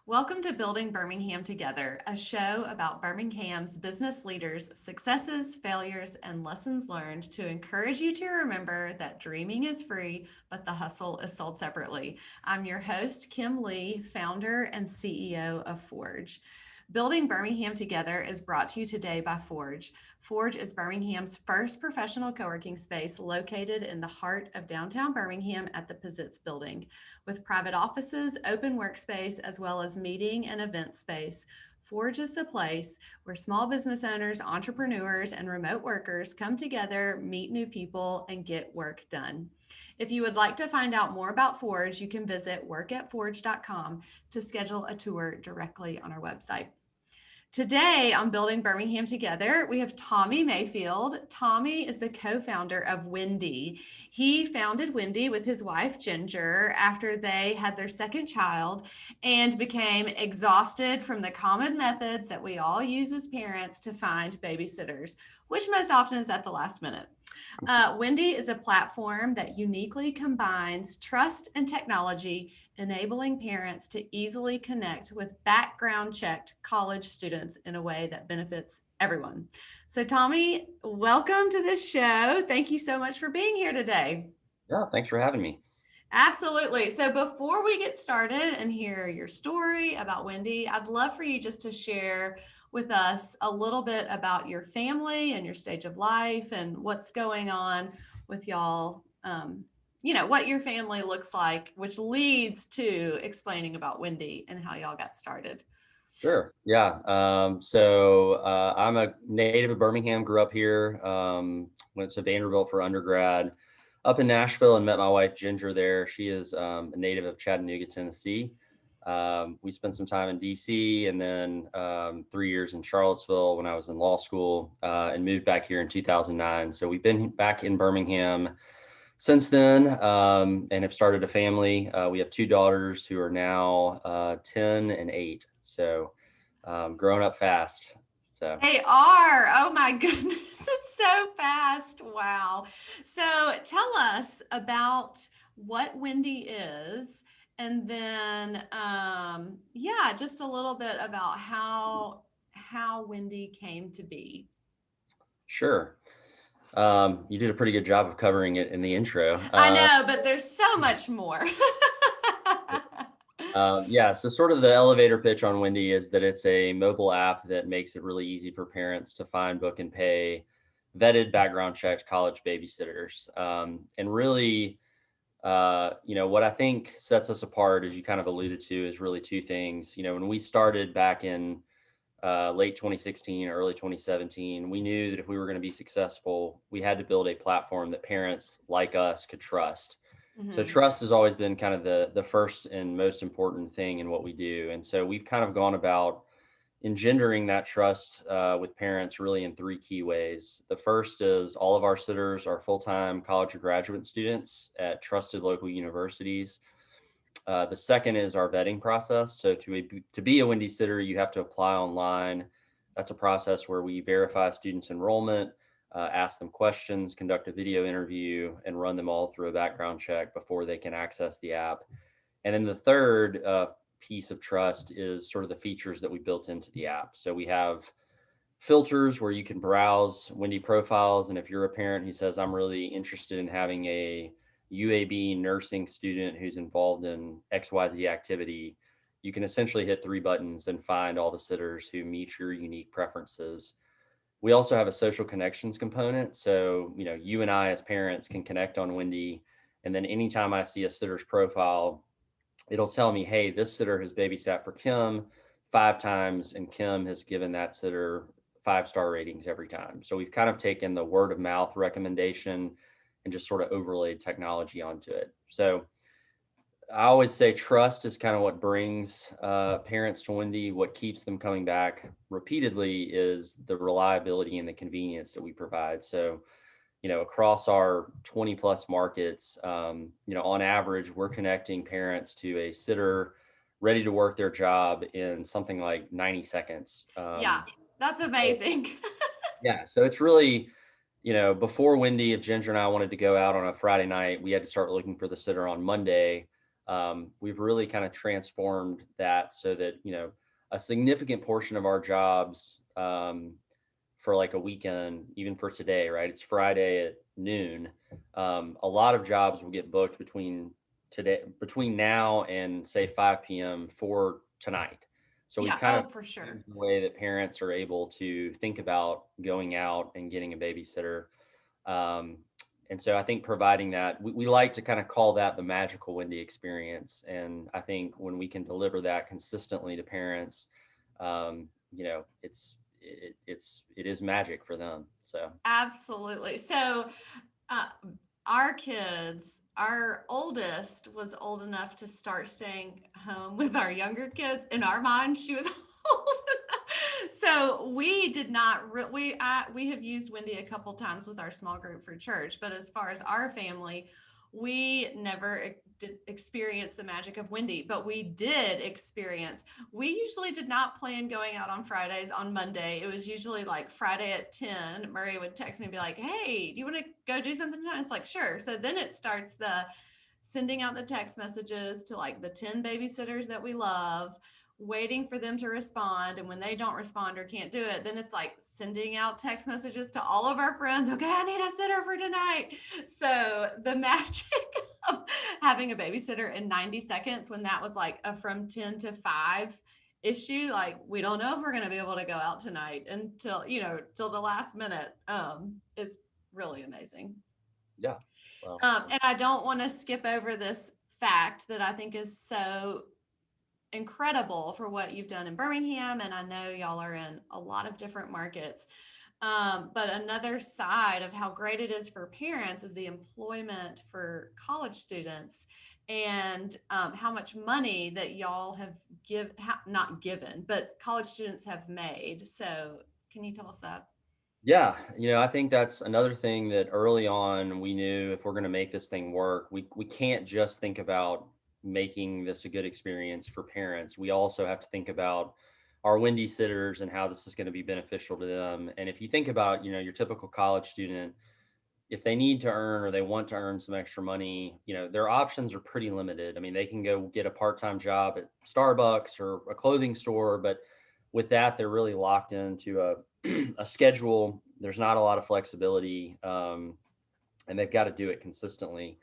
Welcome to Building Birmingham Together, a show about Birmingham's business leaders' successes, failures, and lessons learned to encourage you to remember that dreaming is free, but the hustle is sold separately. I'm your host, Kim Lee, founder and CEO of Forge. Building Birmingham Together is brought to you today by Forge. Forge is Birmingham's first professional co-working space located in the heart of downtown Birmingham at the Pizitz Building. With private offices, open workspace, as well as meeting and event space, Forge is the place where small business owners, entrepreneurs, and remote workers come together, meet new people, and get work done. If you would like to find out more about Forge, you can visit workatforge.com to schedule a tour directly on our website. Today on Building Birmingham Together, we have Tommy Mayfield. Tommy is the co-founder of Wyndy. He founded Wyndy with his wife, Ginger, after they had their second child and became exhausted from the common methods that we all use as parents to find babysitters, which most often is at the last minute. Wyndy is a platform that uniquely combines trust and technology, enabling parents to easily connect with background checked college students in a way that benefits everyone. So, Tommy, welcome to this show. Thank you so much for being here today. Yeah, thanks for having me. Absolutely. So, before we get started and hear your story about Wyndy, I'd love for you just to share with us a little bit about your family and your stage of life and what's going on with y'all. What your family looks like, which leads to explaining about Wyndy and how y'all got started. Sure. Yeah. I'm a native of Birmingham, grew up here, went to Vanderbilt for undergrad, up in Nashville, and met my wife, Ginger, there. She is a native of Chattanooga, Tennessee. We spent some time in DC and then 3 years in Charlottesville when I was in law school and moved back here in 2009. So we've been back in Birmingham since then and have started a family. We have two daughters who are now 10 and 8. So growing up fast. So They are. Oh my goodness. It's so fast. Wow. So tell us about what Wyndy is, and then just a little bit about how Wyndy came to be. sure. You did a pretty good job of covering it in the intro. I know, but there's so much more. Yeah, so sort of the elevator pitch on Wyndy is that it's a mobile app that makes it really easy for parents to find, book, and pay vetted, background checked college babysitters. And really, what I think sets us apart, as you kind of alluded to, is really two things. When we started back in late 2016, early 2017, we knew that if we were going to be successful, we had to build a platform that parents like us could trust. So Mm-hmm. trust has always been kind of the first and most important thing in what we do. And so we've kind of gone about engendering that trust with parents really in three key ways. The first is all of our sitters are full-time college or graduate students at trusted local universities. The second is our vetting process. So to be a Wyndy sitter, you have to apply online. That's a process where we verify students' enrollment, ask them questions, conduct a video interview, and run them all through a background check before they can access the app. And then the third piece of trust is sort of the features that we built into the app. So we have filters where you can browse Wyndy profiles. And if you're a parent who says, I'm really interested in having a UAB nursing student who's involved in XYZ activity, you can essentially hit three buttons and find all the sitters who meet your unique preferences. We also have a social connections component. So, you and I as parents can connect on Wyndy. And then anytime I see a sitter's profile, it'll tell me, hey, this sitter has babysat for Kim 5 times, and Kim has given that sitter 5-star ratings every time. So we've kind of taken the word of mouth recommendation and just sort of overlaid technology onto it. So I always say trust is kind of what brings parents to Wyndy. What keeps them coming back repeatedly is the reliability and the convenience that we provide. So, across our 20 plus markets, on average, we're connecting parents to a sitter ready to work their job in something like 90 seconds. Yeah, that's amazing. Yeah, so it's really, before Wyndy, if Ginger and I wanted to go out on a Friday night, we had to start looking for the sitter on Monday. we've really kind of transformed that so that, a significant portion of our jobs, for like a weekend, even for today, right? It's Friday at noon. A lot of jobs will get booked between now and say 5 p.m. for tonight. So we've Yeah. kind of Oh, for sure. changed the way that parents are able to think about going out and getting a babysitter. Um, and so I think providing that, we like to kind of call that the magical Wendy experience. And I think when we can deliver that consistently to parents, it is magic for them. So Absolutely. So, uh, our kids, our oldest was old enough to start staying home with our younger kids. In our mind, she was old enough. So we did not we have used Wendy a couple times with our small group for church, but as far as our family, we never did experience the magic of Wendy, but we did experience. We usually did not plan going out on Fridays. On Monday, it was usually like Friday at 10. Murray would text me and be like, "Hey, do you want to go do something tonight?" It's like, "Sure." So then it starts the sending out the text messages to like the 10 babysitters that we love, waiting for them to respond. And when they don't respond or can't do it, then it's like sending out text messages to all of our friends. Okay, I need a sitter for tonight. So the magic of having a babysitter in 90 seconds, when that was like a from 10 to 5 issue, like we don't know if we're going to be able to go out tonight until, till the last minute, is really amazing. yeah, well, And I don't want to skip over this fact that I think is so incredible for what you've done in Birmingham. And I know y'all are in a lot of different markets. But another side of how great it is for parents is the employment for college students, and how much money that y'all have not given, but college students have made. So can you tell us that? yeah, I think that's another thing that early on we knew if we're going to make this thing work, we can't just think about making this a good experience for parents. We also have to think about our Wendy sitters and how this is going to be beneficial to them. And if you think about, your typical college student, if they need to earn or they want to earn some extra money, their options are pretty limited. I mean, they can go get a part-time job at Starbucks or a clothing store, but with that, they're really locked into a schedule. There's not a lot of flexibility, and they've got to do it consistently.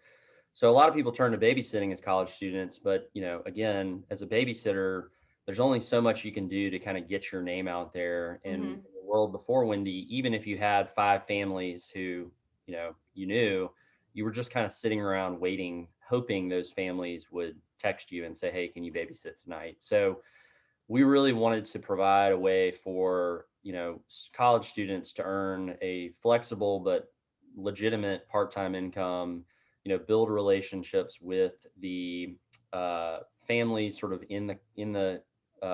So a lot of people turn to babysitting as college students, but again, as a babysitter, there's only so much you can do to kind of get your name out there. And in Mm-hmm. the world before Wendy, even if you had 5 families who you knew, you were just kind of sitting around waiting, hoping those families would text you and say, "Hey, can you babysit tonight?" So we really wanted to provide a way for college students to earn a flexible but legitimate part-time income, build relationships with the families sort of in the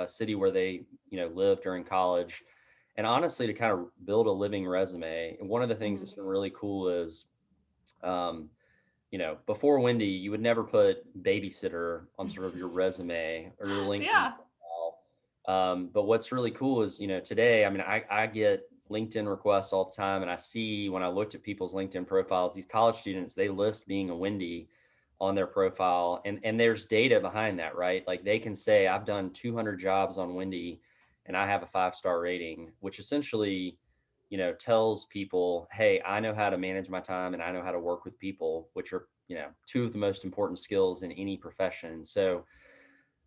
city where they live during college, and honestly to kind of build a living resume. And one of the things Mm-hmm. that's been really cool is, um, before Wendy, you would never put babysitter on sort of your resume or your LinkedIn Yeah. profile. But what's really cool is, today, I mean, I get LinkedIn requests all the time, and I see when I looked at people's LinkedIn profiles, these college students, they list being a Wendy on their profile, and there's data behind that, right? Like they can say, I've done 200 jobs on Wendy, and I have a 5-star rating, which essentially tells people, hey, I know how to manage my time and I know how to work with people, which are, two of the most important skills in any profession. So,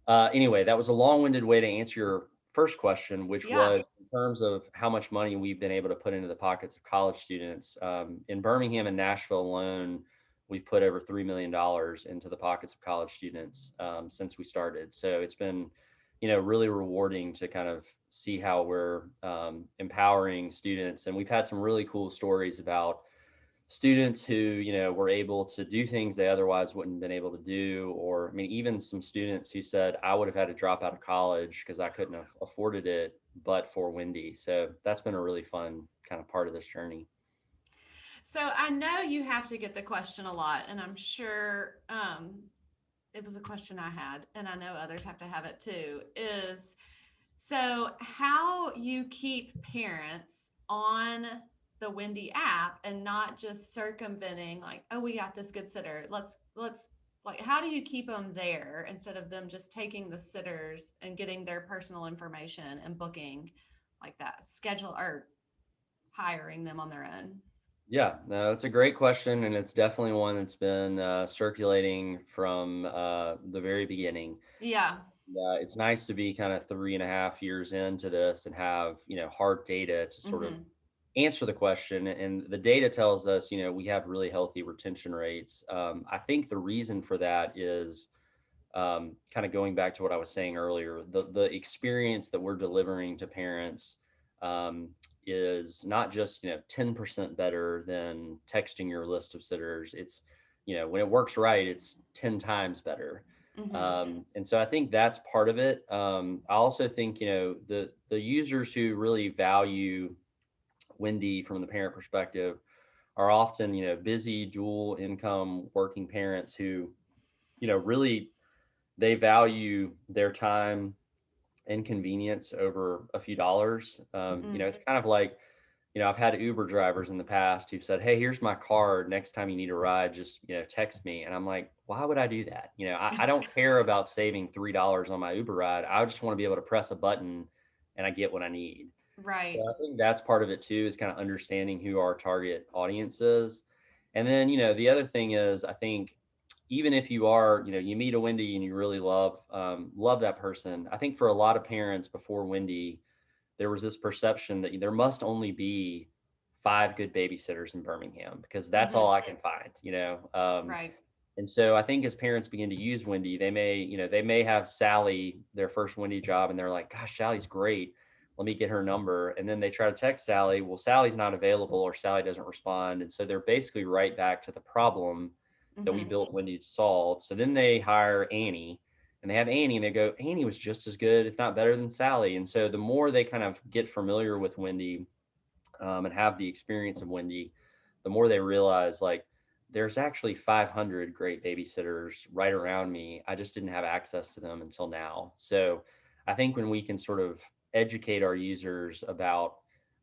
anyway, that was a long winded way to answer your first question, which Yeah. was in terms of how much money we've been able to put into the pockets of college students. In Birmingham and Nashville alone, we've put over $3 million into the pockets of college students, since we started. So it's been, really rewarding to kind of see how we're, empowering students. And we've had some really cool stories about students who were able to do things they otherwise wouldn't have been able to do, or I mean even some students who said I would have had to drop out of college because I couldn't have afforded it but for Wendy. So that's been a really fun kind of part of this journey. So I know you have to get the question a lot, and I'm sure it was a question I had, and I know others have to have it too. Is so how you keep parents on the Wendy app and not just circumventing like, oh, we got this good sitter. Let's like, how do you keep them there instead of them just taking the sitters and getting their personal information and booking like that schedule or hiring them on their own? Yeah, no, it's a great question, and it's definitely one that's been circulating from the very beginning. Yeah. It's nice to be kind of 3.5 years into this and have, hard data to sort of Mm-hmm. answer the question. And the data tells us, we have really healthy retention rates. I think the reason for that is kind of going back to what I was saying earlier, the experience that we're delivering to parents um, is not just 10% better than texting your list of sitters. It's when it works right, it's 10 times better. Mm-hmm. And so I think that's part of it. I also think the users who really value Wyndy from the parent perspective are often busy dual income working parents who really they value their time and convenience over a few dollars. Mm-hmm. It's kind of like, I've had Uber drivers in the past who said, "Hey, here's my card. Next time you need a ride, just, text me." And I'm like, why would I do that? I don't care about saving $3 on my Uber ride. I just want to be able to press a button and I get what I need. So Right. I think that's part of it too, is kind of understanding who our target audience is. And then, the other thing is, I think even if you are, you meet a Wyndy and you really love that person. I think for a lot of parents before Wyndy, there was this perception that there must only be 5 good babysitters in Birmingham because that's Mm-hmm. all I can find, Right. and so I think as parents begin to use Wyndy, they may have Sally, their first Wyndy job, and they're like, "Gosh, Sally's great. Let me get her number." And then they try to text Sally. Well, Sally's not available or Sally doesn't respond. And so they're basically right back to the problem that we Mm-hmm. built Wyndy to solve. So then they hire Annie and they have Annie and they go, "Annie was just as good, if not better than Sally." And so the more they kind of get familiar with Wyndy and have the experience of Wyndy, the more they realize like there's actually 500 great babysitters right around me. I just didn't have access to them until now. So I think when we can sort of educate our users about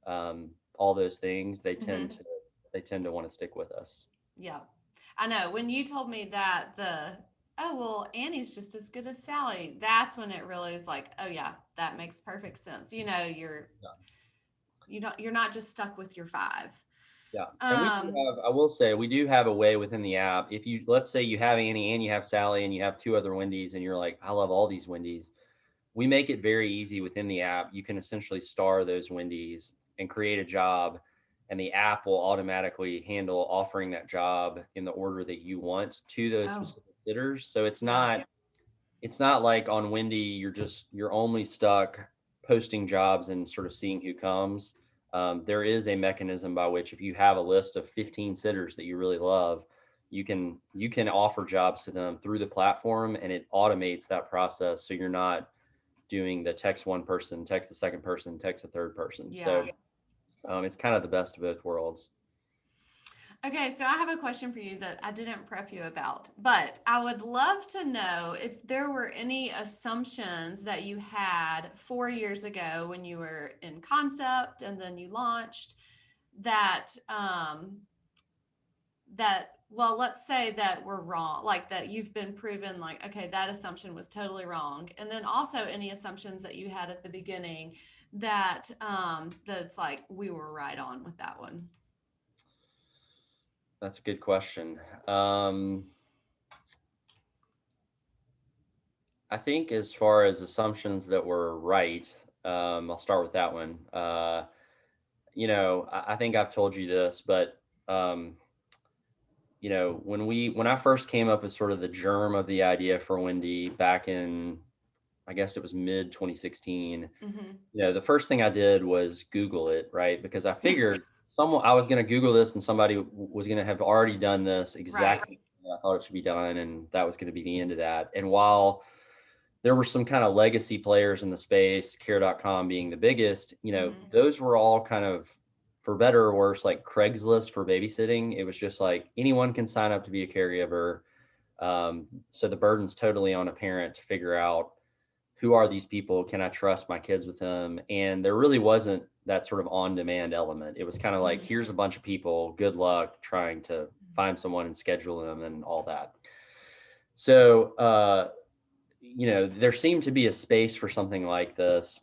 all those things, they tend Mm-hmm. to they tend to want to stick with us. Yeah. I know. When you told me that oh well, Annie's just as good as Sally, that's when it really is like, oh yeah, that makes perfect sense. You're not just stuck with your five. Yeah. And Um, I will say, we do have a way within the app. If you, let's say you have Annie and you have Sally and you have 2 other Wendys and you're like, "I love all these Wendys." We make it very easy within the app. You can essentially star those Wendys and create a job, and the app will automatically handle offering that job in the order that you want to those oh, specific sitters. So yeah. it's not like on Wyndy, you're only stuck posting jobs and sort of seeing who comes. There is a mechanism by which if you have a list of 15 sitters that you really love, you can offer jobs to them through the platform, and it automates that process. So you're not doing the text one person, text the second person, text the third person. So Yeah. it's kind of the best of both worlds. Okay, so I have a question for you that I didn't prep you about, but I would love to know if there were any assumptions that you had 4 years ago when you were in concept and then you launched that well, let's say that we're wrong, like that you've been proven like, okay, that assumption was totally wrong. And then also any assumptions that you had at the beginning that that's like we were right on with that one. That's a good question. I think as far as assumptions that were right, I'll start with that one. I think I've told you this, but um, when I first came up with sort of the germ of the idea for Wyndy back in, I guess it was mid 2016. Mm-hmm. The first thing I did was Google it, right? Because I figured I was going to Google this and somebody was going to have already done this Right. exactly how I thought it should be done, and that was going to be the end of that. And while there were some kind of legacy players in the space, care.com being the biggest, Mm-hmm. those were all kind of, for better or worse, like Craigslist for babysitting. It was just like anyone can sign up to be a caregiver. So the burden's totally on a parent to figure out who are these people? Can I trust my kids with them? And there really wasn't that sort of on demand element. It was kind of like, Mm-hmm. here's a bunch of people, good luck trying to find someone and schedule them and all that. So, there seemed to be a space for something like this,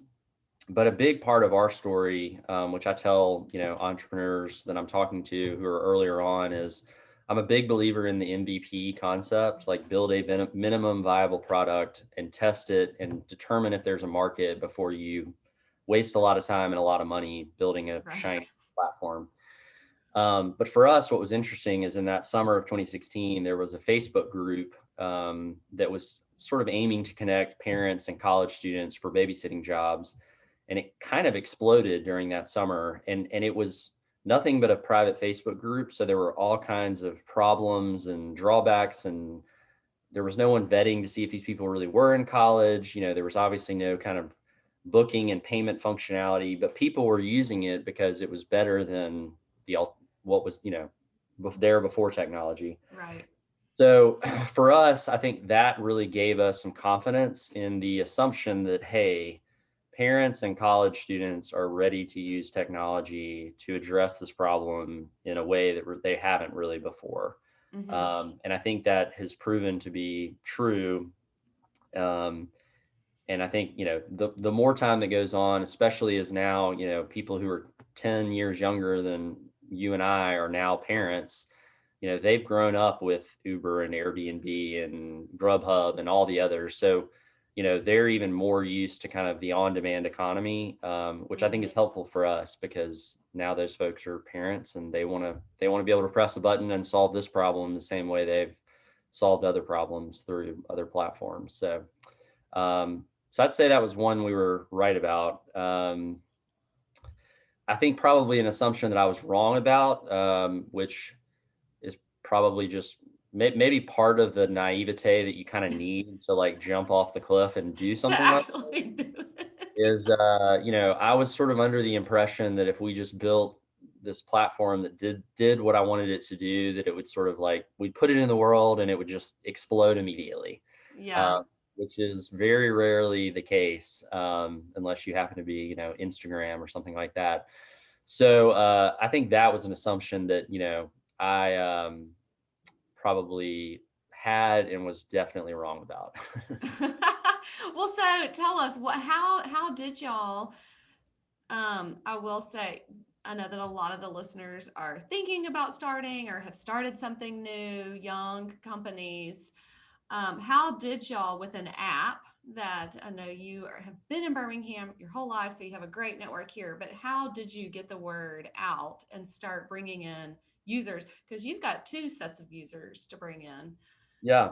but a big part of our story, which I tell, entrepreneurs that I'm talking to who are earlier on, is I'm a big believer in the MVP concept, like build a minimum viable product and test it and determine if there's a market before you waste a lot of time and a lot of money building a shiny Right. platform. But for us, what was interesting is in that summer of 2016, there was a Facebook group that was sort of aiming to connect parents and college students for babysitting jobs. And it kind of exploded during that summer. And it was nothing but a private Facebook group. So there were all kinds of problems and drawbacks, and there was no one vetting to see if these people really were in college. There was obviously no kind of booking and payment functionality, but people were using it because it was better than the what was there before technology. Right. So for us, I think that really gave us some confidence in the assumption that, hey, parents and college students are ready to use technology to address this problem in a way that they haven't really before. Mm-hmm. And I think that has proven to be true. Um, and I think, the more time that goes on, especially as now, people who are 10 years younger than you and I are now parents, they've grown up with Uber and Airbnb and Grubhub and all the others. So, they're even more used to kind of the on-demand economy, which I think Mm-hmm. is helpful for us because now those folks are parents and they want to be able to press a button and solve this problem the same way they've solved other problems through other platforms. So I'd say that was one we were right about. I think probably an assumption that I was wrong about, which is probably just maybe part of the naivete that you kind of need to like jump off the cliff and do To something like actually do it. is, I was sort of under the impression that if we just built this platform that did what I wanted it to do, that it would sort of like we'd put it in the world and it would just explode immediately, Yeah. uh, which is very rarely the case, unless you happen to be, Instagram or something like that. So I think that was an assumption that I probably had and was definitely wrong about. Well, so tell us how did y'all I will say I know that a lot of the listeners are thinking about starting or have started something new, young companies. How did y'all with an app that I know have been in Birmingham your whole life, so you have a great network here, but how did you get the word out and start bringing in users? Because you've got two sets of users to bring in. Yeah.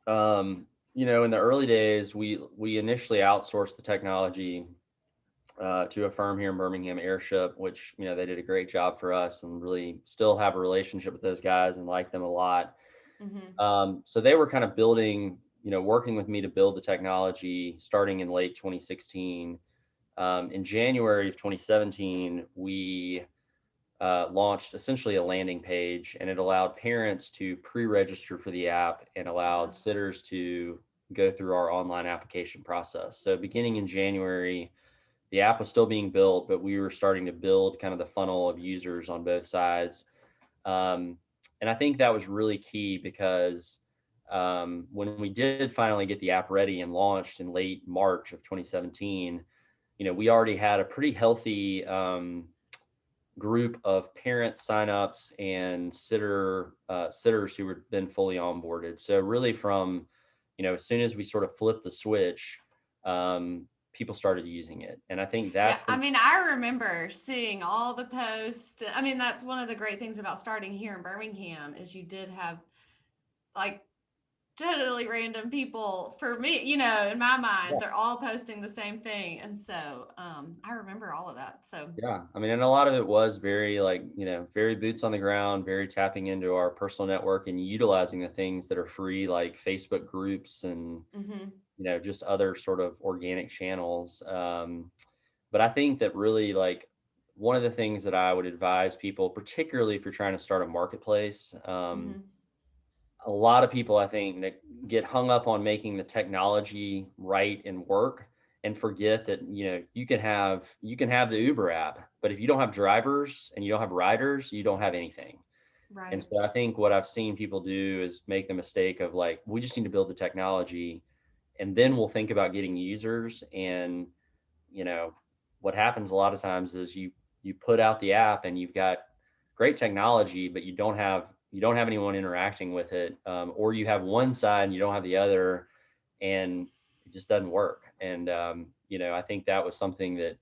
In the early days, we initially outsourced the technology to a firm here in Birmingham, Airship, which they did a great job for us, and really still have a relationship with those guys and like them a lot. Mm-hmm. So they were kind of building, working with me to build the technology starting in late 2016. In January of 2017, we launched essentially a landing page, and it allowed parents to pre-register for the app and allowed Uh-huh. sitters to go through our online application process. So beginning in January, the app was still being built, but we were starting to build kind of the funnel of users on both sides. Um, and I think that was really key because when we did finally get the app ready and launched in late March of 2017, we already had a pretty healthy group of parent signups and sitters who had been fully onboarded. So really from, as soon as we sort of flipped the switch, people started using it. And I think Yeah, that's I the mean, I remember seeing all the posts. I mean, that's one of the great things about starting here in Birmingham is you did have like totally random people for me, in my mind, yeah, they're all posting the same thing. And so I remember all of that. So, yeah. I mean, and a lot of it was very like, very boots on the ground, very tapping into our personal network and utilizing the things that are free, like Facebook groups and, mm-hmm, just other sort of organic channels. But I think that really like one of the things that I would advise people, particularly if you're trying to start a marketplace, mm-hmm, a lot of people I think that get hung up on making the technology right and work and forget that you can have the Uber app, but if you don't have drivers and you don't have riders, you don't have anything. And Right. so I think what I've seen people do is make the mistake of like, we just need to build the technology and then we'll think about getting users. And, you know, what happens a lot of times is you put out the app and you've got great technology, but you don't have anyone interacting with it, or you have one side and you don't have the other, and it just doesn't work. And I think that was something that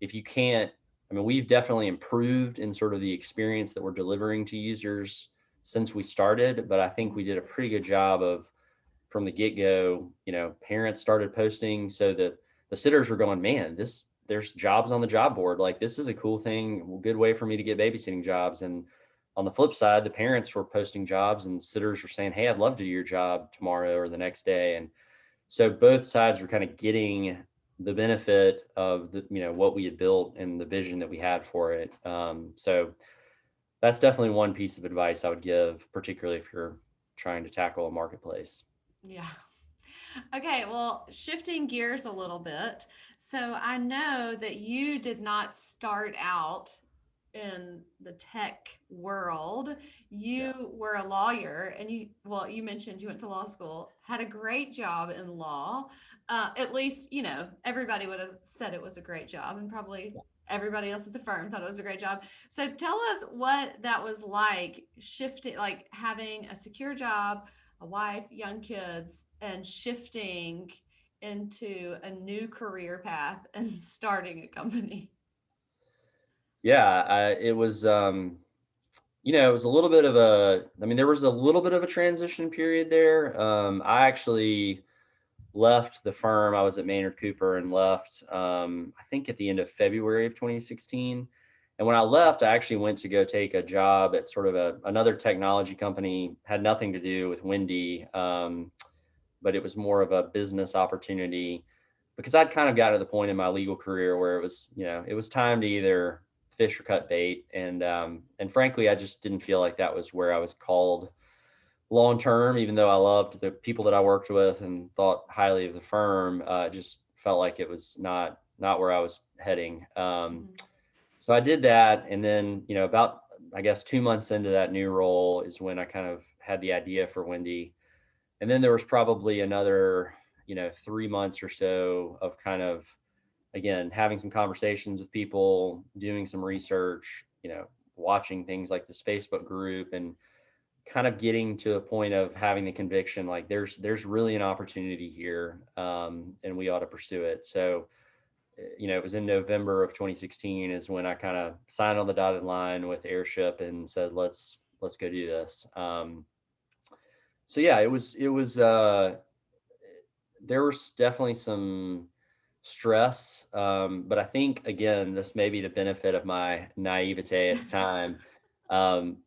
if you can't, I mean, we've definitely improved in sort of the experience that we're delivering to users since we started, but I think we did a pretty good job of from the get-go. Parents started posting so that the sitters were going, man, there's jobs on the job board. Like, this is a cool thing, good way for me to get babysitting jobs. And on the flip side, the parents were posting jobs and sitters were saying, hey, I'd love to do your job tomorrow or the next day. And so both sides were kind of getting the benefit of what we had built and the vision that we had for it. So that's definitely one piece of advice I would give, particularly if you're trying to tackle a marketplace. Yeah. Okay, well, shifting gears a little bit. So I know that you did not start out in the tech world. Yeah. You were a lawyer and you mentioned you went to law school, had a great job in law. At least, everybody would have said it was a great job, and probably everybody else at the firm thought it was a great job. So tell us what that was like, shifting, like having a secure job, a wife, young kids, and shifting into a new career path and starting a company. Yeah, it was a little bit of I mean, there was a little bit of a transition period there. I actually left the firm. I was at Maynard Cooper and left, I think at the end of February of 2016. And when I left, I actually went to go take a job at sort of another technology company, had nothing to do with Wyndy, but it was more of a business opportunity because I'd kind of got to the point in my legal career where it was time to either fish or cut bait. And frankly, I just didn't feel like that was where I was called long term, even though I loved the people that I worked with and thought highly of the firm. It just felt like it was not where I was heading. Mhm. So I did that, and then about, I guess, 2 months into that new role is when I kind of had the idea for Wyndy. And then there was probably another 3 months or so of kind of, again, having some conversations with people, doing some research, watching things like this Facebook group, and kind of getting to a point of having the conviction like there's really an opportunity here, and we ought to pursue it. So it was in November of 2016 is when I kind of signed on the dotted line with Airship and said let's go do this. So yeah, it was there was definitely some stress, but I think, again, this may be the benefit of my naivete at the time.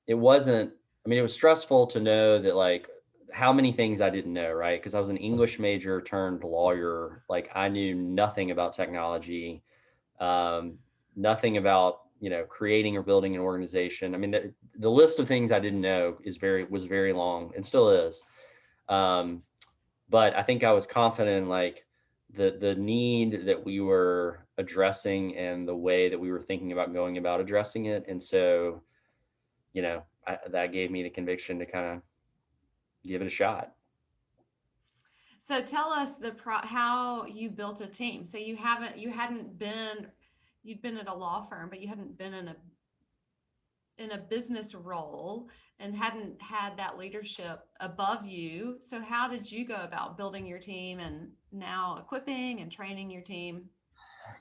It wasn't. I mean, it was stressful to know that, like, how many things I didn't know, right? Because I was an English major turned lawyer. Like, I knew nothing about technology, um, nothing about creating or building an organization. I mean, the list of things I didn't know was very long and still is. Um, but I think I was confident in, like, the need that we were addressing and the way that we were thinking about going about addressing it. And so, that gave me the conviction to kind of give it a shot. So tell us how you built a team. So you hadn't been you'd been at a law firm, but you hadn't been in a business role and hadn't had that leadership above you. So how did you go about building your team and now equipping and training your team?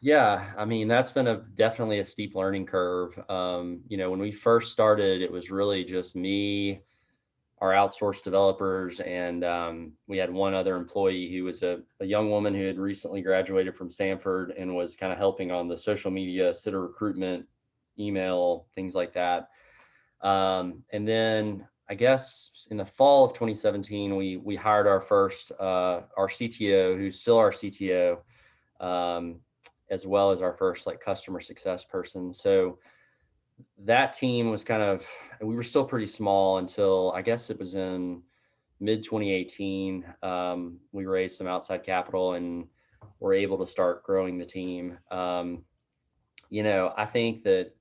Yeah, I mean, that's been definitely a steep learning curve. When we first started, it was really just me, our outsourced developers, and we had one other employee who was a young woman who had recently graduated from Stanford and was kind of helping on the social media, sitter recruitment, email, things like that. And then I guess in the fall of 2017, we hired our CTO, who's still our CTO, um, as well as our first, like, customer success person. So that team was we were still pretty small until, I guess, it was in mid 2018. We raised some outside capital and were able to start growing the team. I think that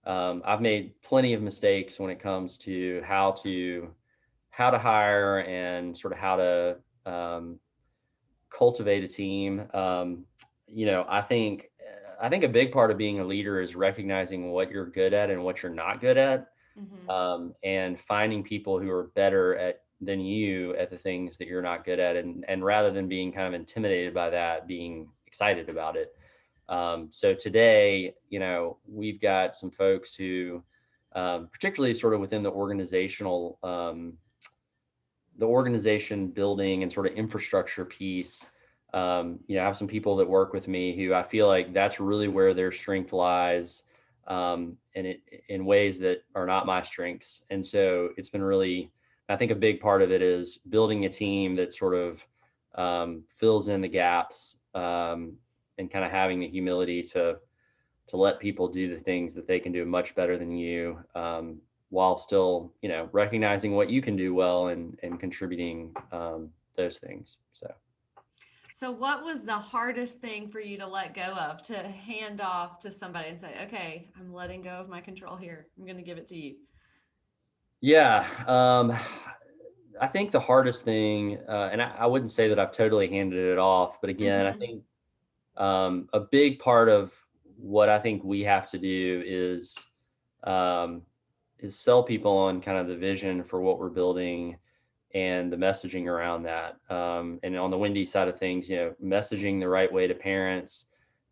I've made plenty of mistakes when it comes to how to hire and sort of how to cultivate a team. I think a big part of being a leader is recognizing what you're good at and what you're not good at, Hmm. and finding people who are better at than you at the things that you're not good at, and rather than being kind of intimidated by that, being excited about it. So today, we've got some folks who, particularly sort of within the organization building and sort of infrastructure piece. I have some people that work with me who I feel like that's really where their strength lies, and it in ways that are not my strengths. And so it's been really, I think a big part of it is building a team that sort of fills in the gaps, and kind of having the humility to let people do the things that they can do much better than you, while still, recognizing what you can do well and contributing those things. So, what was the hardest thing for you to let go of, to hand off to somebody and say, okay, I'm letting go of my control here. I'm going to give it to you? Yeah, I think the hardest thing, and I wouldn't say that I've totally handed it off, but again, I Hmm. think a big part of what I think we have to do um, is sell people on kind of the vision for what we're building and the messaging around that. And on the Wyndy side of things, messaging the right way to parents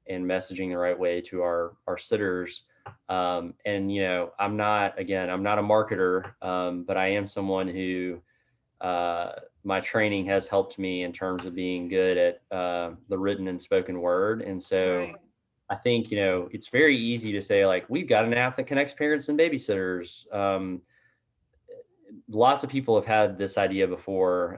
and messaging the right way to our sitters. And I'm not a marketer, but I am someone who, my training has helped me in terms of being good at the written and spoken word. And so Right. I think, it's very easy to say, like, we've got an app that connects parents and babysitters. Lots of people have had this idea before.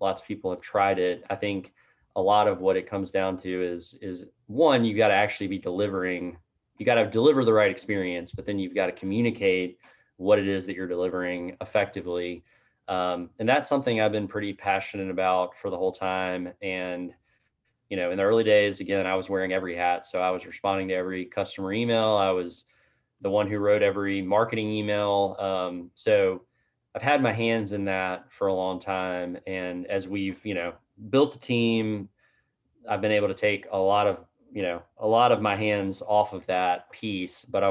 Lots of people have tried it. I think a lot of what it comes down to is one, you got to actually be delivering. You got to deliver the right experience, but then you've got to communicate what it is that you're delivering effectively. And that's something I've been pretty passionate about for the whole time. And in the early days, again, I was wearing every hat. So I was responding to every customer email. I was the one who wrote every marketing email. So I've had my hands in that for a long time. And as we've, built the team, I've been able to take a lot of my hands off of that piece, but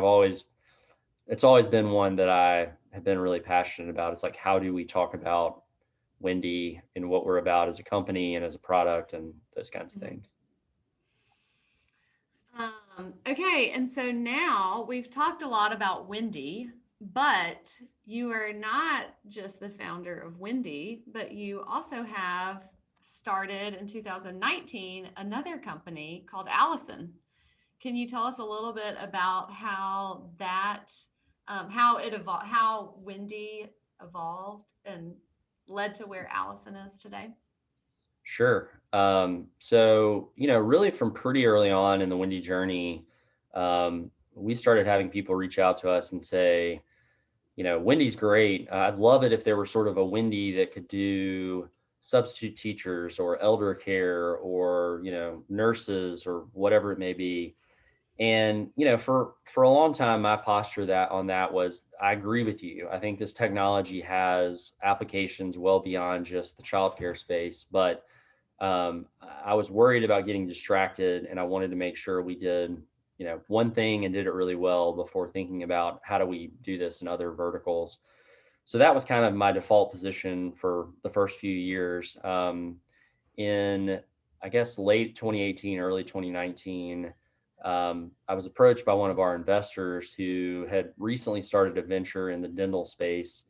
it's always been one that I have been really passionate about. It's like, how do we talk about Wyndy and what we're about as a company and as a product and those kinds of Mhm. things. Okay, and so now we've talked a lot about Wyndy, but you are not just the founder of Wyndy, but you also have started in 2019 another company called Allison. Can you tell us a little bit about how how Wyndy evolved and led to where Allison is today? Sure. So, really from pretty early on in the Wyndy journey, we started having people reach out to us and say, Wyndy's great. I'd love it if there were sort of a Wyndy that could do substitute teachers or elder care or, nurses or whatever it may be. And, for a long time, my posture that on that was, I agree with you. I think this technology has applications well beyond just the childcare space, but I was worried about getting distracted, and I wanted to make sure we did, one thing and did it really well before thinking about how do we do this in other verticals. So that was kind of my default position for the first few years. In, I guess, late 2018, early 2019, I was approached by one of our investors who had recently started a venture in the dental space,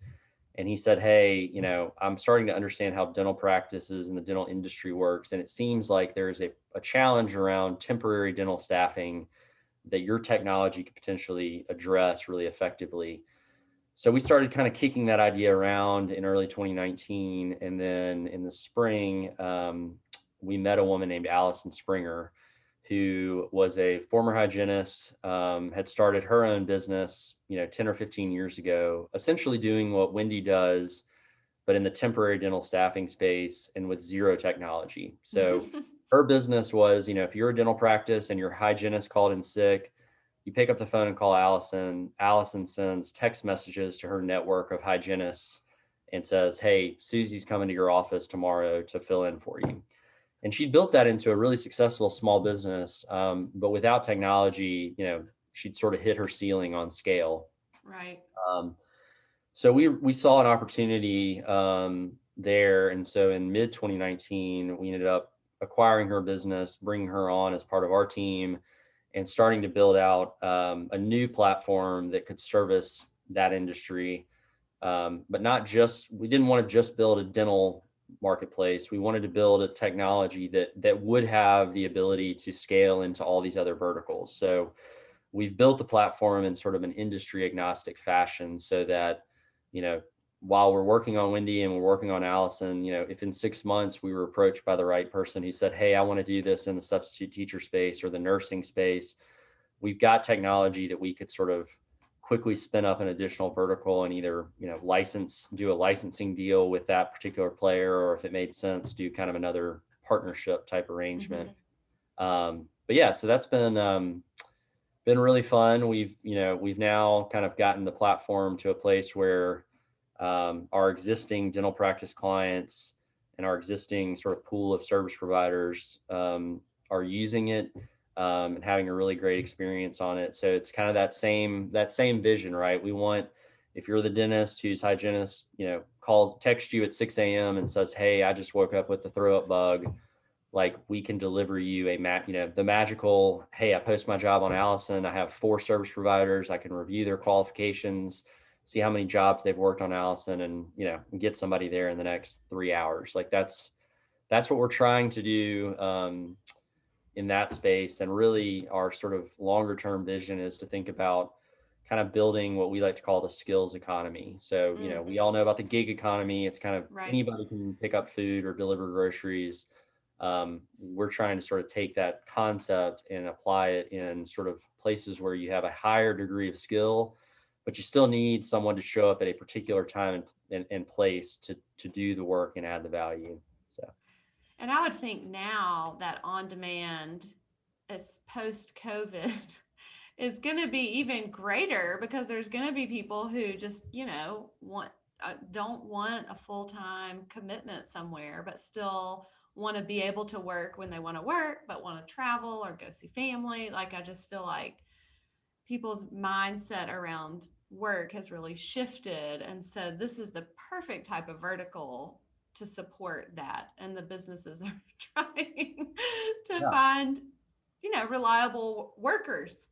and he said, hey, I'm starting to understand how dental practices and the dental industry works, and it seems like there's a challenge around temporary dental staffing that your technology could potentially address really effectively. So we started kind of kicking that idea around in early 2019, and then in the spring, we met a woman named Allison Springer, who was a former hygienist, had started her own business, 10 or 15 years ago, essentially doing what Wyndy does, but in the temporary dental staffing space and with zero technology. So her business was, if you're a dental practice and your hygienist called in sick, You pick up the phone and call Allison. Allison sends text messages to her network of hygienists and says, "Hey, Susie's coming to your office tomorrow to fill in for you." And she built that into a really successful small business. But without technology, she'd sort of hit her ceiling on scale. Right. Um, so we saw an opportunity there, and so in mid 2019, we ended up acquiring her business, bringing her on as part of our team, and starting to build out a new platform that could service that industry. But not just, we didn't want to just build a dental marketplace. We wanted to build a technology that would have the ability to scale into all these other verticals. So we've built the platform in sort of an industry agnostic fashion so that, while we're working on Wyndy and we're working on Allison, if in 6 months we were approached by the right person who said, "Hey, I want to do this in the substitute teacher space or the nursing space," we've got technology that we could sort of quickly spin up an additional vertical and either, do a licensing deal with that particular player, or if it made sense, do kind of another partnership type arrangement. But yeah, so that's been really fun. We've now kind of gotten the platform to a place where our existing dental practice clients and our existing sort of pool of service providers are using it and having a really great experience on it. So it's kind of that same vision, right? We want, if you're the dentist whose hygienist, texts you at 6 a.m. and says, "Hey, I just woke up with the throw up bug," like we can deliver you the magical, "Hey, I post my job on Allison. I have 4 service providers. I can review their qualifications, see how many jobs they've worked on Allison, and get somebody there in the next 3 hours." Like that's what we're trying to do in that space. And really our sort of longer term vision is to think about kind of building what we like to call the skills economy. So, we all know about the gig economy. It's kind of Right. anybody can pick up food or deliver groceries. We're trying to sort of take that concept and apply it in sort of places where you have a higher degree of skill, but you still need someone to show up at a particular time and place to do the work and add the value. So. And I would think now that on demand is post COVID is going to be even greater, because there's going to be people who just, don't want a full-time commitment somewhere, but still want to be able to work when they want to work, but want to travel or go see family. Like, I just feel like people's mindset around work has really shifted. And so this is the perfect type of vertical to support that. And the businesses are trying to Yeah. find, reliable workers.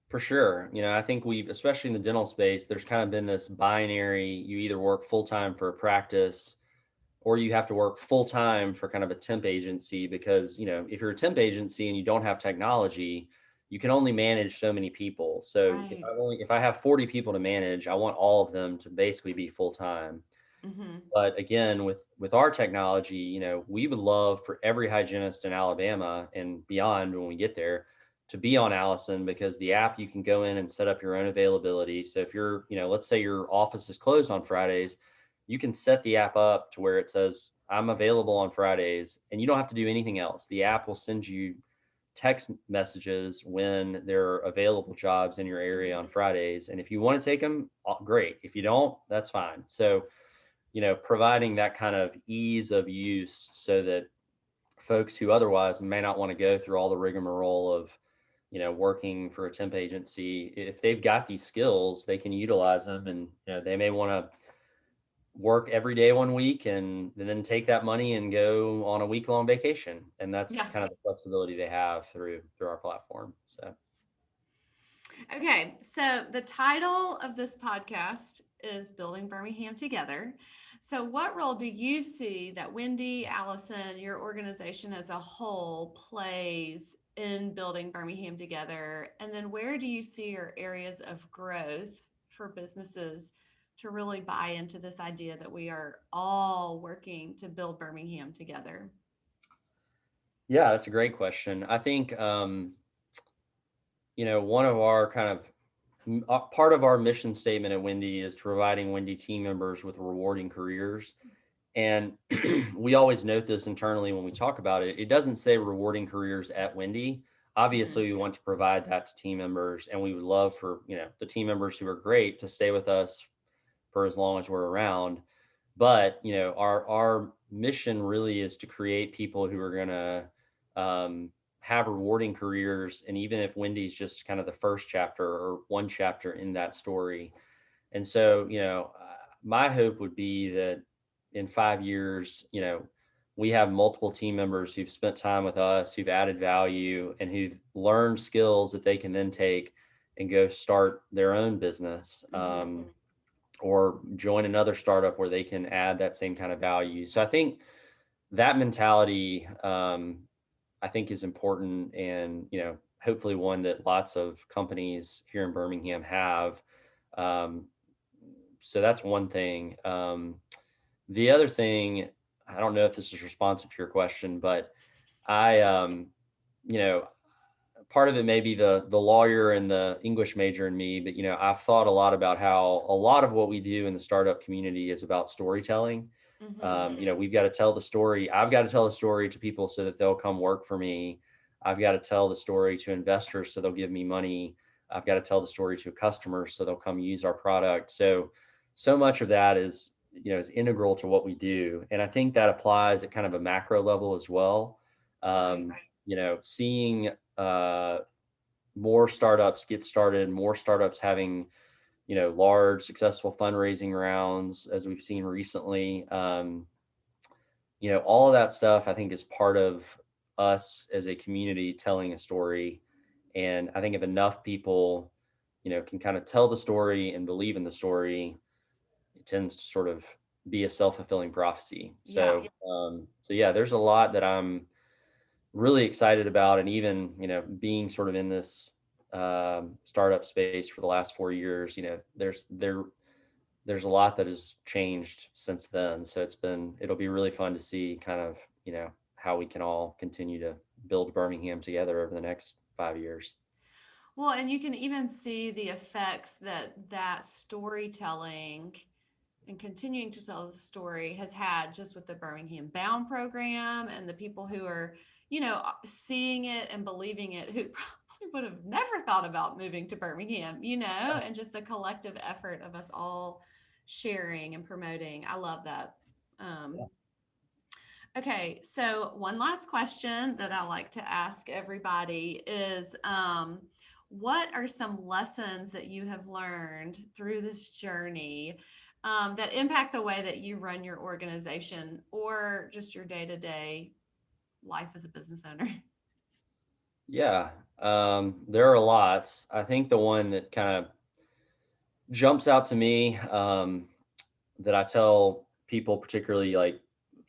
For sure. I think especially in the dental space, there's kind of been this binary: you either work full time for a practice or you have to work full time for kind of a temp agency, because, if you're a temp agency and you don't have technology, you can only manage so many people. So Right. if I have 40 people to manage, I want all of them to basically be full time. Mm-hmm. But again, with our technology, we would love for every hygienist in Alabama and beyond, when we get there, to be on Allison, because the app, you can go in and set up your own availability. So if you're, let's say your office is closed on Fridays, you can set the app up to where it says, "I'm available on Fridays," and you don't have to do anything else. The app will send you text messages when there are available jobs in your area on Fridays. And if you want to take them, great. If you don't, that's fine. So, providing that kind of ease of use so that folks who otherwise may not want to go through all the rigmarole of, working for a temp agency, if they've got these skills, they can utilize them. And, they may want to work every day one week and then take that money and go on a week-long vacation. And that's Yeah. kind of the flexibility they have through our platform. So. Okay, so the title of this podcast is Building Birmingham Together. So, what role do you see that Wendy, Allison, your organization as a whole, plays in building Birmingham Together? And then, where do you see your areas of growth for businesses to really buy into this idea that we are all working to build Birmingham together? Yeah, that's a great question. I think, one of our kind of part of our mission statement at Wyndy is providing Wyndy team members with rewarding careers. And we always note this internally when we talk about it. It doesn't say rewarding careers at Wyndy. Mhm. Obviously, we want to provide that to team members, and we would love for, the team members who are great to stay with us for as long as we're around. But, our mission really is to create people who are going to have rewarding careers. And even if Wendy's just kind of the first chapter or one chapter in that story. And so, my hope would be that in 5 years, we have multiple team members who've spent time with us, who've added value, and who've learned skills that they can then take and go start their own business, Mhm. or join another startup where they can add that same kind of value. So I think that mentality, I think, is important, and hopefully one that lots of companies here in Birmingham have. Um, so that's one thing. The other thing, I don't know if this is responsive to your question, but I, you know, part of it may be the lawyer and the English major in me, but I've thought a lot about how a lot of what we do in the startup community is about storytelling. Mhm. We've got to tell the story. I've got to tell the story to people so that they'll come work for me. I've got to tell the story to investors so they'll give me money. I've got to tell the story to customers so they'll come use our product. So much of that is integral to what we do, and I think that applies at kind of a macro level as well. Right. Seeing uh, more startups get started, more startups having large successful fundraising rounds, as we've seen recently. All of that stuff I think is part of us as a community telling a story. And I think if enough people, can kind of tell the story and believe in the story, it tends to sort of be a self-fulfilling prophecy. Yeah. So yeah, there's a lot that I'm really excited about. And even, being sort of in this startup space for the last 4 years, there's a lot that has changed since then. So it'll be really fun to see kind of, how we can all continue to build Birmingham together over the next 5 years. Well, and you can even see the effects that that storytelling and continuing to tell the story has had just with the Birmingham Bound program and the people who are, seeing it and believing it, who probably would have never thought about moving to Birmingham, and just the collective effort of us all sharing and promoting. I love that. Um, okay, so one last question that I like to ask everybody is what are some lessons that you have learned through this journey that impact the way that you run your organization or just your day to day life as a business owner? Yeah, there are lots. I think the one that kind of jumps out to me, that I tell people, particularly like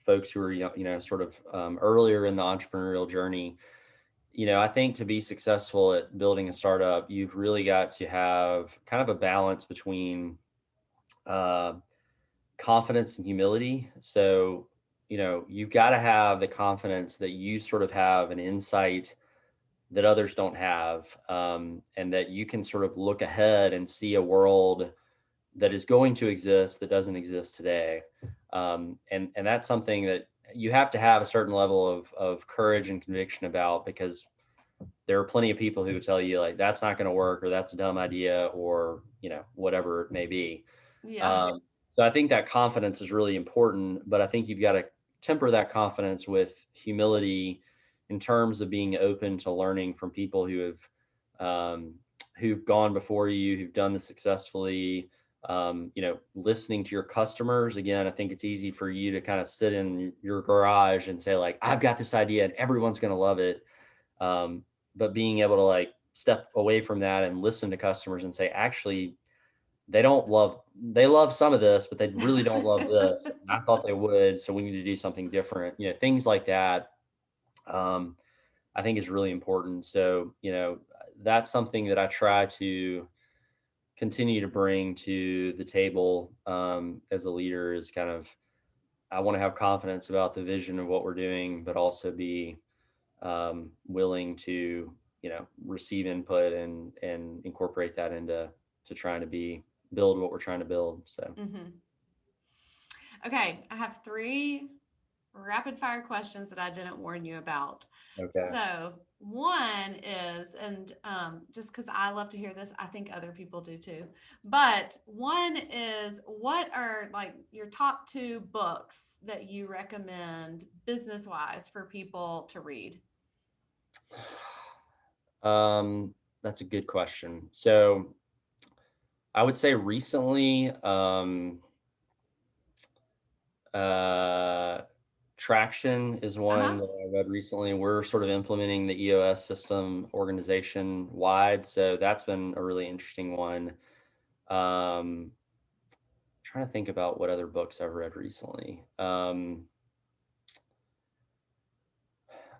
folks who are sort of earlier in the entrepreneurial journey. I think to be successful at building a startup, you've really got to have kind of a balance between uh, confidence and humility. So, you've got to have the confidence that you sort of have an insight that others don't have, and that you can sort of look ahead and see a world that is going to exist that doesn't exist today. And that's something that you have to have a certain level of courage and conviction about, because there are plenty of people who would tell you like that's not going to work, or that's a dumb idea, or whatever it may be. Yeah. So I think that confidence is really important, but I think you've got to temper that confidence with humility in terms of being open to learning from people um, who've gone before you, who've done this successfully. Listening to your customers. Again, I think it's easy for you to kind of sit in your garage and say like, I've got this idea and everyone's going to love it. Um, but being able to like step away from that and listen to customers and say, actually, they love some of this, but they really don't love this. And I thought they would, so we need to do something different. Things like that. Um, I think is really important. So, that's something that I try to continue to bring to the table, as a leader, is kind of, I want to have confidence about the vision of what we're doing, but also be willing to, receive input and incorporate that into trying to build what we're trying to build. So Hmm. Okay, I have three rapid fire questions that I didn't warn you about. Okay. So one is, and just because I love to hear this, I think other people do too. But one is, what are like your top two books that you recommend business wise for people to read? That's a good question. So I would say recently, uh, Traction is Uh huh. one that I read recently. We're sort of implementing the EOS system organization wide, so that's been a really interesting one. Trying to think about what other books I've read recently.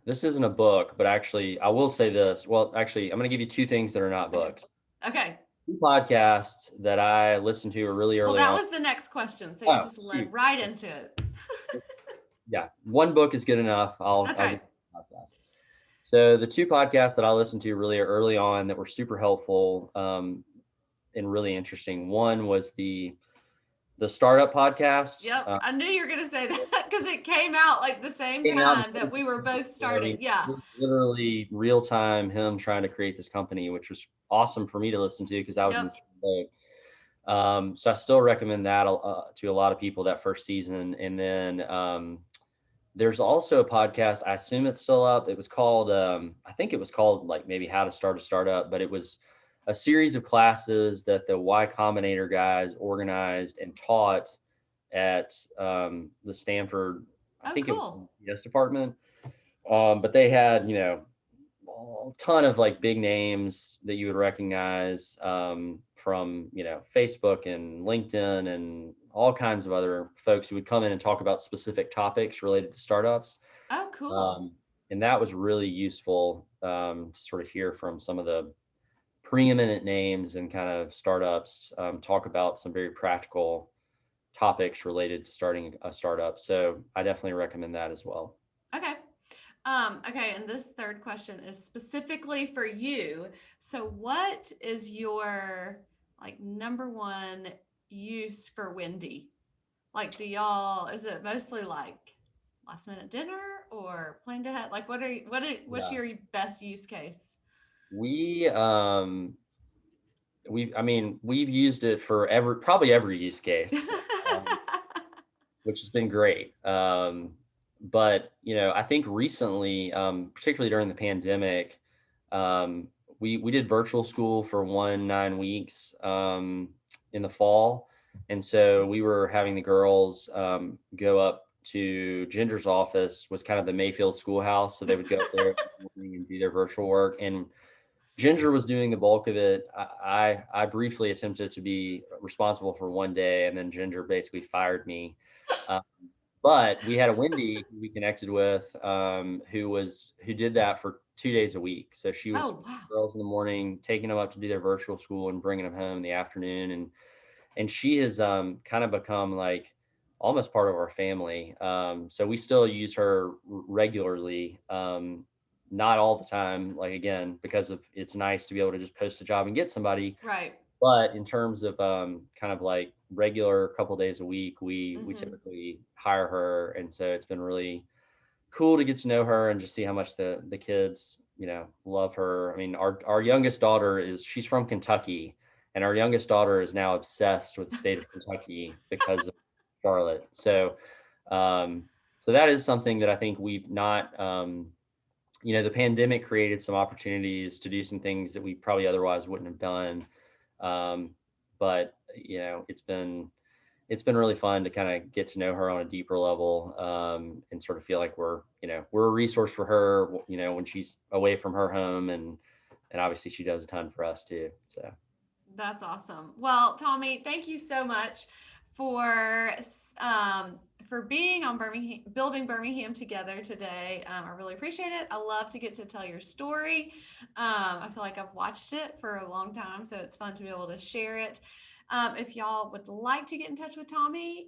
This isn't a book, but actually, I will say this. Well, actually, I'm going to give you two things that are not Okay. books. Okay. Two podcasts that I listened to really Well, early that on. was the next question. So you Oh, just led shoot. right into it. Yeah, one book is good enough. That's I'll give right. you a podcast. So the two podcasts that I listened to really early on that were super helpful and really interesting. One was the startup podcast. Yep. I knew you were going to say that because it came out like the same Came out in time that we were both I starting. mean, Yeah. it was literally real time him trying to create this company, which was awesome for me to listen to because I was in the Yep. same boat. So I still recommend that to a lot of people that first season. And then there's also a podcast. I assume it's still up. It was called, I think it was called like maybe How to Start a Startup, but it was a series of classes that the Y Combinator guys organized and taught at the Stanford, I Oh, think it was cool. yes department. But they had, a ton of like big names that you would recognize from, Facebook and LinkedIn and all kinds of other folks who would come in and talk about specific topics related to startups. Oh, cool. Um, and that was really useful to sort of hear from some of the preeminent names and kind of startups talk about some very practical topics related to starting a startup. So I definitely recommend that as well. Okay. Okay, and this third question is specifically for you. So what is your like number one use for Wendy? Like, do y'all, is it mostly like last minute dinner or planned ahead? Like, what's Yeah. your best use case? We I mean, we've used it for probably every use case, um, which has been great. But I think recently, particularly during the pandemic, um, we did virtual school for 9 weeks in the fall, and so we were having the girls go up to Ginger's office, was kind of the Mayfield schoolhouse, so they would go up there in the morning and do their virtual work. And Ginger was doing the bulk of it. I briefly attempted to be responsible for one day, and then Ginger basically fired me. Uh, but we had a Wendy who we connected with, who did that for 2 days a week. So she was Oh, wow. girls in the morning, taking them up to do their virtual school, and bringing them home in the afternoon. And she has kind of become like almost part of our family. So we still use her regularly, not all the time. Like again, because of it's nice to be able to just post a job and get somebody. Right. But in terms of kind of like regular couple days a week, we Mm-hmm. typically hire her, and so it's been really cool to get to know her and just see how much the kids love her. I mean, our youngest daughter she's from Kentucky, and our youngest daughter is now obsessed with the state of Kentucky because of Charlotte. Um, so that is something that I think we've not. The pandemic created some opportunities to do some things that we probably otherwise wouldn't have done. Um, but it's been really fun to kind of get to know her on a deeper level, and sort of feel like we're a resource for her, when she's away from her home, and obviously she does a ton for us too. So That's awesome. Well, Tommy, thank you so much for um, for being on Building Birmingham Together today. I really appreciate it. I love to get to tell your story. I feel like I've watched it for a long time, so it's fun to be able to share it. If y'all would like to get in touch with Tommy,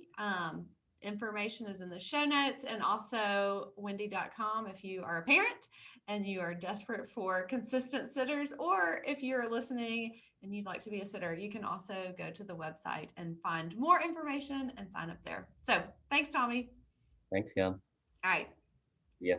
information is in the show notes, and also Wyndy.com if you are a parent and you are desperate for consistent sitters, or if you're listening and you'd like to be a sitter, you can also go to the website and find more information and sign up there. So thanks, Tommy. thanks again. All right. Yeah.